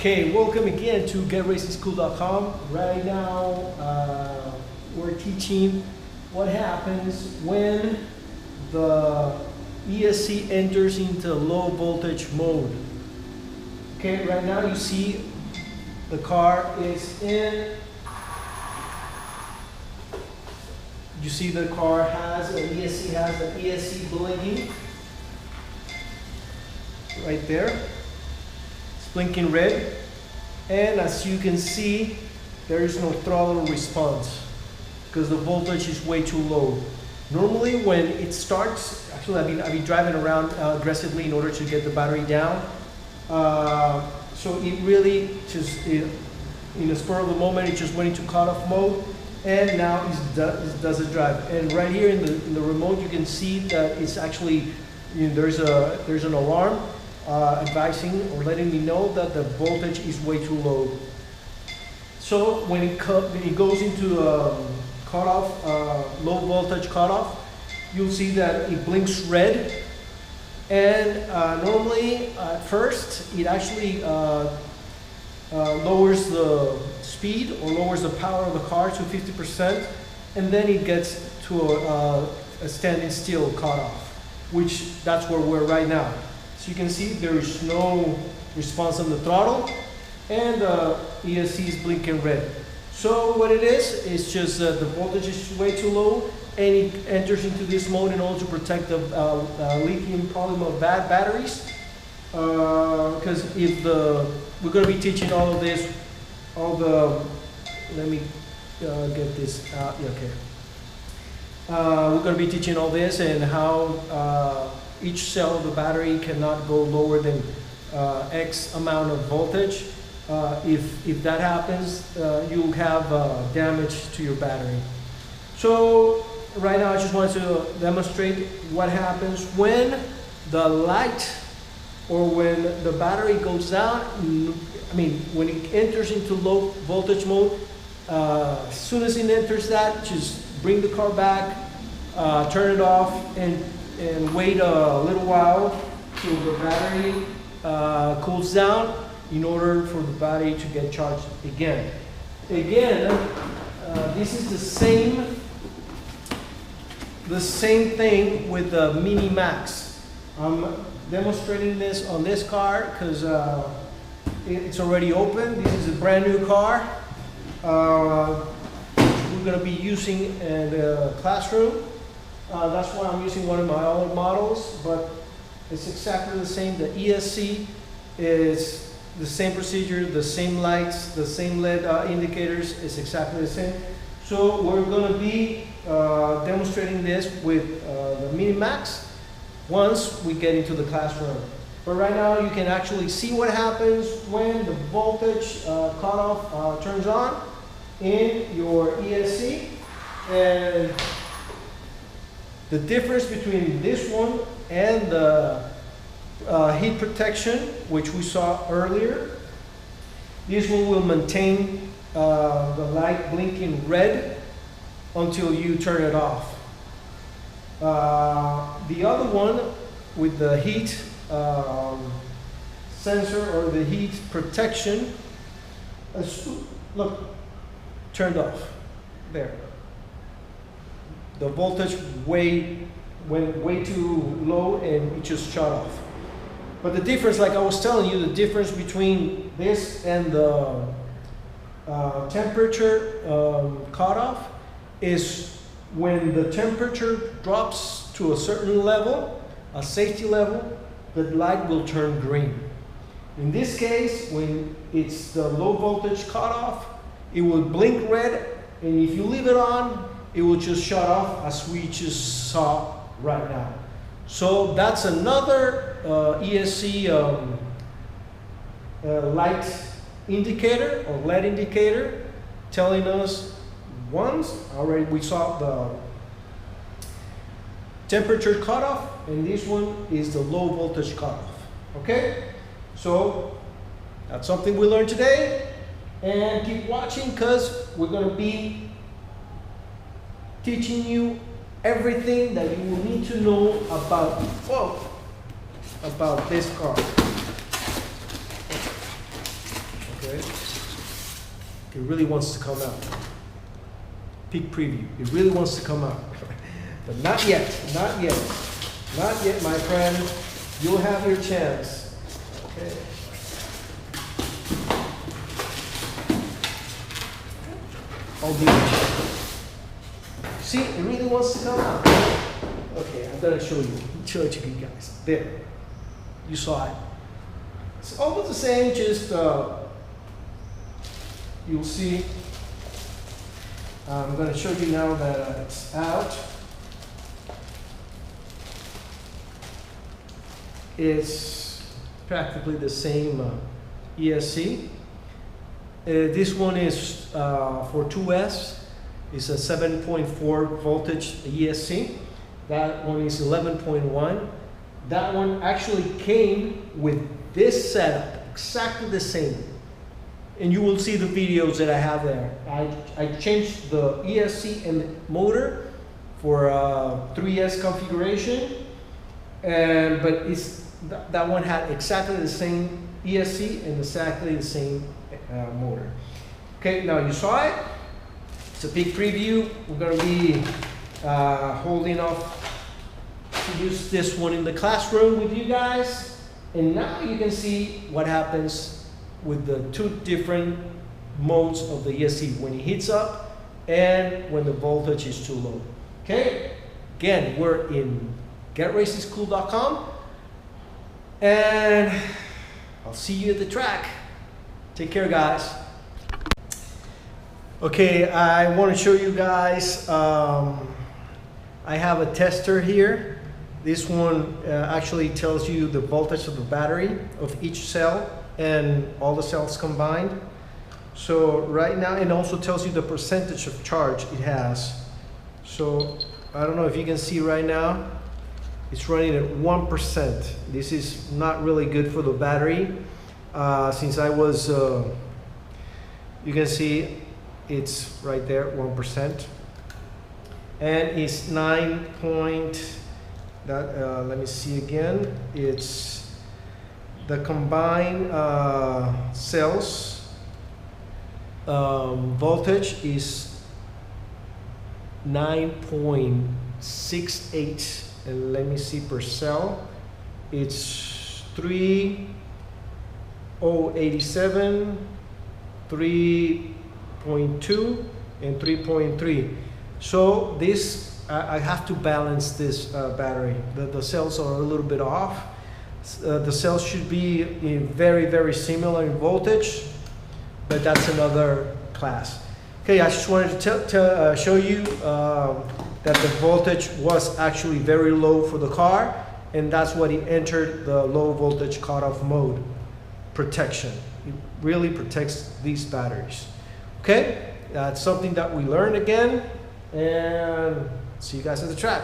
Okay, welcome again to GetRacingSchool.com. Right now, we're teaching what happens when the ESC enters into low voltage mode. Okay, right now you see the car is in. You see the car has an ESC blinking right there. Blinking red, and as you can see, there is no throttle response because the voltage is way too low. Normally when it starts, actually I've been driving around aggressively in order to get the battery down, so it really just, in the spur of the moment, it just went into cutoff mode, and now it does a drive. And right here in the remote, you can see that it's actually, there's an alarm advising or letting me know that the voltage is way too low. So when it goes into cutoff, low voltage cutoff, you'll see that it blinks red, and normally at first it actually lowers the speed or lowers the power of the car to 50%, and then it gets to a standing still cutoff, which that's where we're right now. So you can see there is no response on the throttle, and the ESC is blinking red. So what it is just the voltage is way too low, and it enters into this mode in order to protect the lithium polymer batteries. Because if we're going to be teaching all of this, let me get this out. Yeah, okay. We're going to be teaching all this and how each cell of the battery cannot go lower than X amount of voltage. If that happens, you'll have damage to your battery. So right now I just wanted to demonstrate what happens when the light or when the battery goes down. I mean, when it enters into low voltage mode, as soon as it enters that, just bring the car back, turn it off, and wait a little while till the battery cools down in order for the battery to get charged again. This is the same thing with the Mini Maxx. I'm demonstrating this on this car because it's already open. This is a brand new car we're going to be using in the classroom. That's why I'm using one of my old models, but it's exactly the same. The ESC is the same procedure, the same lights, the same LED indicators. It's exactly the same. So we're going to be demonstrating this with the Mini Maxx once we get into the classroom. But right now you can actually see what happens when the voltage cutoff turns on in your ESC. And the difference between this one and the heat protection, which we saw earlier, this one will maintain the light blinking red until you turn it off. The other one with the heat sensor or the heat protection, look, turned off there. The voltage went way too low and it just shut off. But the difference, like I was telling you, the difference between this and the temperature cutoff is when the temperature drops to a certain level, a safety level, the light will turn green. In this case, when it's the low voltage cutoff, it will blink red, and if you leave it on, it will just shut off, as we just saw right now. So that's another ESC light indicator or LED indicator telling us once already we saw the temperature cutoff, and this one is the low voltage cutoff. Okay, so that's something we learned today, and keep watching because we're going to be teaching you everything that you will need to know about this car. Okay? It really wants to come out. Peek preview. It really wants to come out. But not yet, not yet. Not yet, my friend. You'll have your chance. Okay. I'll do it. See, it really wants to come out. Okay, I'm gonna show it to you guys. There. You saw it. It's almost the same, just you'll see. I'm gonna show you now that it's out. It's practically the same ESC. This one is for 2S. It's a 7.4 voltage ESC. That one is 11.1. That one actually came with this setup, exactly the same. And you will see the videos that I have there. I changed the ESC and the motor for 3S configuration, but that one had exactly the same ESC and exactly the same motor. Okay, now you saw it. It's a big preview. We're going to be holding off to use this one in the classroom with you guys. And now you can see what happens with the two different modes of the ESC, when it heats up and when the voltage is too low. Okay, again, we're in GetRacingSchool.com, and I'll see you at the track. Take care, guys. Okay, I want to show you guys, I have a tester here. This one actually tells you the voltage of the battery of each cell and all the cells combined. So right now, it also tells you the percentage of charge it has. So I don't know if you can see right now, it's running at 1%. This is not really good for the battery. Since I was, you can see it's right there, 1%. And it's 9 point, let me see again. It's the combined cells voltage is 9.68, and let me see per cell. It's 3.087, 3.2, and 3.3. So this, I have to balance this battery. The cells are a little bit off. The cells should be in very similar in voltage, but that's another class. Okay, I just wanted to show you that the voltage was actually very low for the car, and that's what it entered the low voltage cutoff mode protection. It really protects these batteries. Okay, that's something that we learned again, and see you guys at the track.